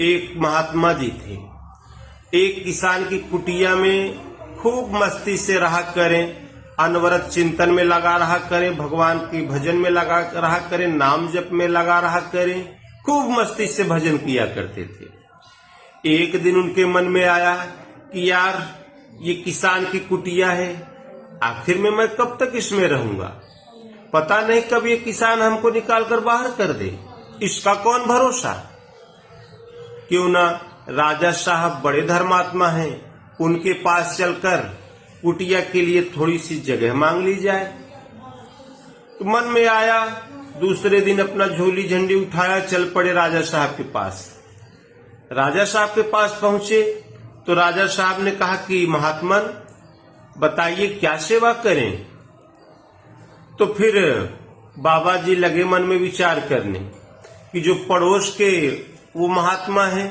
एक महात्मा जी थे। एक किसान की कुटिया में खूब मस्ती से रहा करें, अनवरत चिंतन में लगा रहा करें, भगवान की भजन में लगा रहा करें, नाम जप में लगा रहा करें, खूब मस्ती से भजन किया करते थे। एक दिन उनके मन में आया कि यार ये किसान की कुटिया है, आखिर में मैं कब तक इसमें रहूंगा, पता नहीं कब ये किसान हमको निकाल कर बाहर कर दे, इसका कौन भरोसा। क्यों ना राजा साहब बड़े धर्मात्मा हैं, उनके पास चलकर कुटिया के लिए थोड़ी सी जगह मांग ली जाए। तो मन में आया, दूसरे दिन अपना झोली झंडी उठाया, चल पड़े राजा साहब के पास। राजा साहब के पास पहुंचे तो राजा साहब ने कहा कि महात्मन बताइए क्या सेवा करें। तो फिर बाबा जी लगे मन में विचार करने कि जो पड़ोस के वो महात्मा हैं,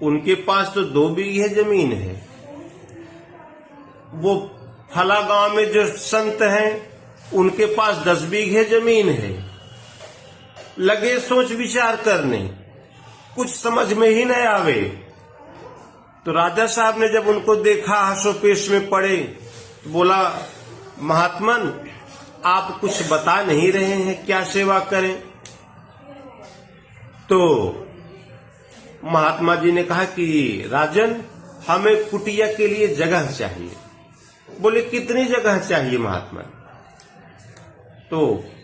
उनके पास तो 2 बीघे जमीन है, वो फला गांव में जो संत हैं उनके पास 10 बीघे जमीन है। लगे सोच विचार करने, कुछ समझ में ही नहीं आवे। तो राजा साहब ने जब उनको देखा हंसोपेश में पड़े तो बोला, महात्मन आप कुछ बता नहीं रहे हैं, क्या सेवा करें। तो महात्मा जी ने कहा कि राजन हमें कुटिया के लिए जगह चाहिए। बोले कितनी जगह चाहिए महात्मा। तो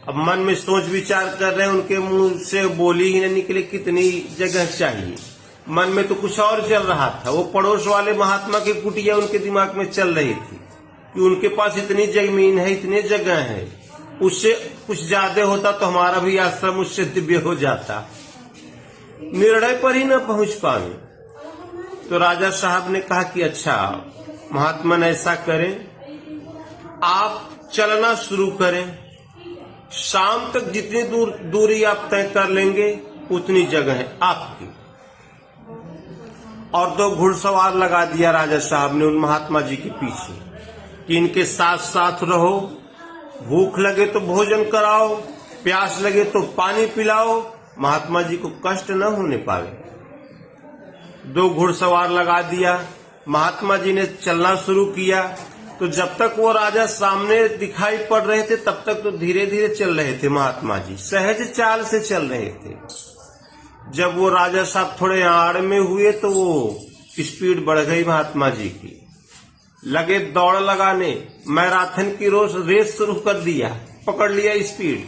अब मन में सोच विचार कर रहे हैं, उनके मुंह से बोली ही नहीं निकले कितनी जगह चाहिए। मन में तो कुछ और चल रहा था, वो पड़ोस वाले महात्मा की कुटिया उनके दिमाग में चल रही थी कि उनके पास इतनी जमीन है, इतनी जगह है, उससे कुछ ज्यादा होता तो हमारा भी आश्रम उससे दिव्य हो जाता। निर्णय पर ही न पहुंच पाए। तो राजा साहब ने कहा कि अच्छा महात्मन ऐसा करें, आप चलना शुरू करें, शाम तक जितनी दूरी आप तय कर लेंगे उतनी जगह है आपकी। और 2 घुड़सवार लगा दिया राजा साहब ने उन महात्मा जी के पीछे कि इनके साथ साथ रहो, भूख लगे तो भोजन कराओ, प्यास लगे तो पानी पिलाओ, महात्मा जी को कष्ट न होने पावे। 2 घुड़सवार लगा दिया, महात्मा जी ने चलना शुरू किया। तो जब तक वो राजा सामने दिखाई पड़ रहे थे तब तक तो धीरे धीरे चल रहे थे महात्मा जी, सहज चाल से चल रहे थे। जब वो राजा साहब थोड़े आड़ में हुए तो वो स्पीड बढ़ गई महात्मा जी की। लगे दौड़ लगाने, मैराथन की रेस शुरू कर दिया, पकड़ लिया स्पीड।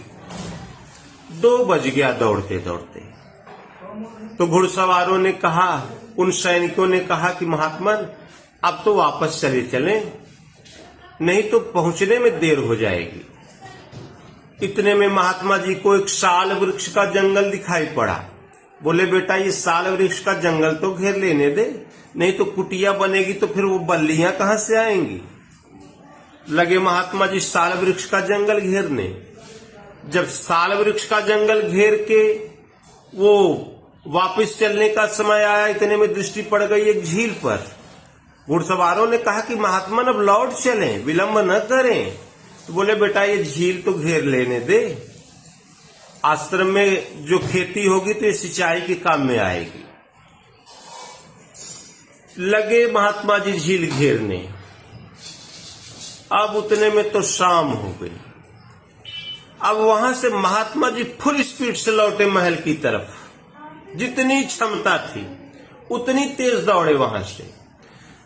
2 बज गया दौड़ते दौड़ते। तो घुड़सवारों ने कहा, उन सैनिकों ने कहा कि महात्मन अब तो वापस चले, नहीं तो पहुंचने में देर हो जाएगी। इतने में महात्मा जी को एक साल वृक्ष का जंगल दिखाई पड़ा। बोले बेटा ये साल वृक्ष का जंगल तो घेर लेने दे, नहीं तो कुटिया बनेगी तो फिर वो बल्लियां कहां से आएंगी। लगे महात्मा जी साल वृक्ष का जंगल घेरने। जब साल वृक्ष का जंगल घेर के वो वापस चलने का समय आया, इतने में दृष्टि पड़ गई एक झील पर। घुड़सवारों ने कहा कि महात्मन अब लौट चलें, विलंब न करें। तो बोले बेटा ये झील तो घेर लेने दे, आश्रम में जो खेती होगी तो ये सिंचाई के काम में आएगी। लगे महात्मा जी झील घेरने। अब उतने में तो शाम हो गई। अब वहां से महात्मा जी फुल स्पीड से लौटे महल की तरफ। जितनी क्षमता थी उतनी तेज दौड़े वहां से।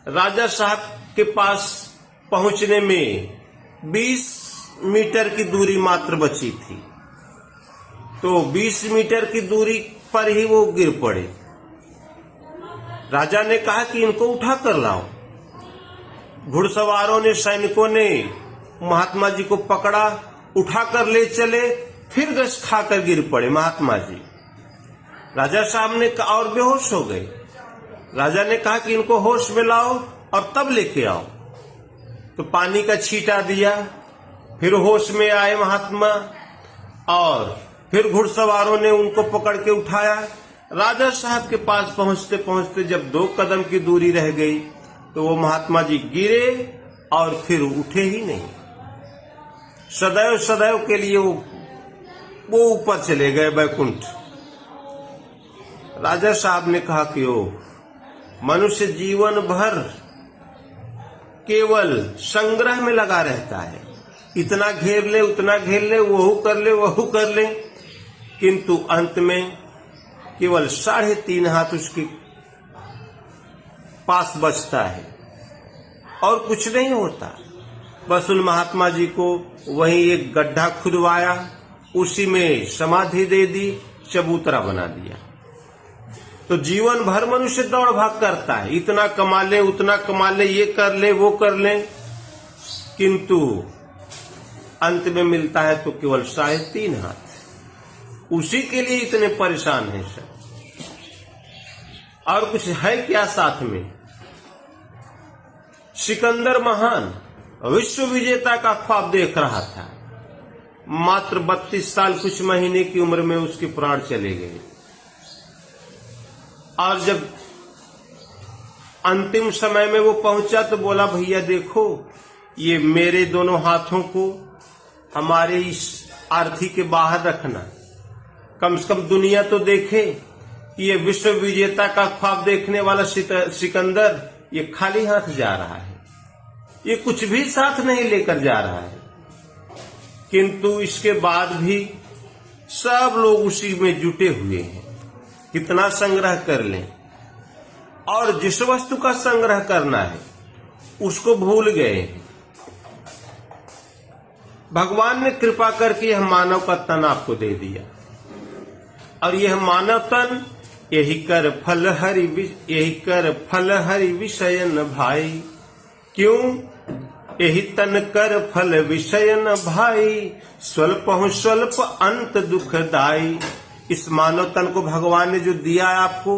राजा साहब के पास पहुंचने में 20 मीटर की दूरी मात्र बची थी। तो 20 मीटर की दूरी पर ही वो गिर पड़े। राजा ने कहा कि इनको उठा कर लाओ। घुड़सवारों ने, सैनिकों ने महात्मा जी को पकड़ा, उठाकर ले चले, फिर गश खाकर गिर पड़े महात्मा जी। राजा साहब ने और बेहोश हो गए। राजा ने कहा कि इनको होश में लाओ और तब लेके आओ। तो पानी का छींटा दिया, फिर होश में आए महात्मा, और फिर घुड़सवारों ने उनको पकड़ के उठाया। राजा साहब के पास पहुंचते पहुंचते जब 2 कदम की दूरी रह गई तो वो महात्मा जी गिरे और फिर उठे ही नहीं। सदैव सदैव के लिए वो ऊपर चले गए बैकुंठ। राजा साहब ने कहा कि ओ मनुष्य जीवन भर केवल संग्रह में लगा रहता है, इतना घेर ले उतना घेर ले, वहू कर ले, किंतु अंत में केवल 3.5 हाथ उसके पास बचता है और कुछ नहीं होता। बस उन महात्मा जी को वहीं एक गड्ढा खुदवाया, उसी में समाधि दे दी, चबूतरा बना दिया। तो जीवन भर मनुष्य दौड़ भाग करता है, इतना कमा ले उतना कमा ले, ये कर ले वो कर ले, किंतु अंत में मिलता है तो केवल 3.5 हाथ। उसी के लिए इतने परेशान हैं सब, और कुछ है क्या साथ में। सिकंदर महान विश्व विजेता का ख्वाब देख रहा था, मात्र 32 साल कुछ महीने की उम्र में उसके प्राण चले गए। और जब अंतिम समय में वो पहुंचा तो बोला, भैया देखो, ये मेरे दोनों हाथों को हमारे इस अर्थी के बाहर रखना, कम से कम दुनिया तो देखे कि ये विश्व विजेता का ख्वाब देखने वाला सिकंदर ये खाली हाथ जा रहा है, ये कुछ भी साथ नहीं लेकर जा रहा है। किंतु इसके बाद भी सब लोग उसी में जुटे हुए हैं, कितना संग्रह कर लें, और जिस वस्तु का संग्रह करना है उसको भूल गए हैं। भगवान ने कृपा करके यह मानव का तन आपको दे दिया, और यह मानव तन यही कर फल हरि विषयन भाई। क्यों? यही तन कर फल विषयन भाई, स्वल्प अंत दुखदाई। इस मानव तन को भगवान ने जो दिया है आपको,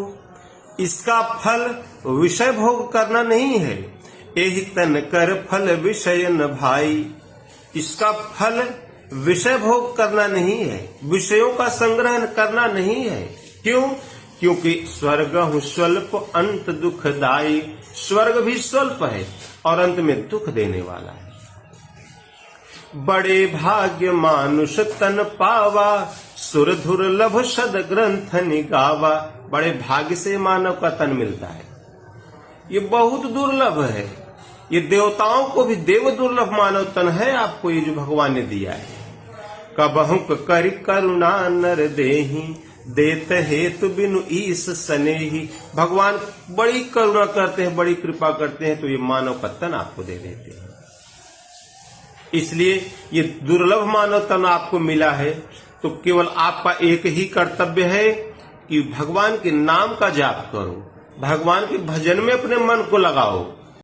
इसका फल विषय भोग करना नहीं है। यही तन कर फल विषयन भाई, इसका फल विषय भोग करना नहीं है, विषयों का संग्रह करना नहीं है। क्यों? क्योंकि स्वर्ग स्वल्प अंत दुखदाई, स्वर्ग भी स्वल्प है और अंत में दुख देने वाला है। बड़े भाग्य मानुष तन पावा, सुर दुर्लभ सद ग्रंथ निगावा। बड़े भाग्य से मानव का तन मिलता है, ये बहुत दुर्लभ है। ये देवताओं को भी देव दुर्लभ मानव तन है आपको, ये जो भगवान ने दिया है। कबहु करि करुणा नर देहि, देत हेतु बिनु ईस स्नेही। भगवान बड़ी करुणा करते हैं, बड़ी कृपा करते हैं, तो ये मानव का तन आपको दे देते हैं। इसलिए ये दुर्लभ मानव तन आपको मिला है, तो केवल आपका एक ही कर्तव्य है कि भगवान के नाम का जाप करो, भगवान के भजन में अपने मन को लगाओ,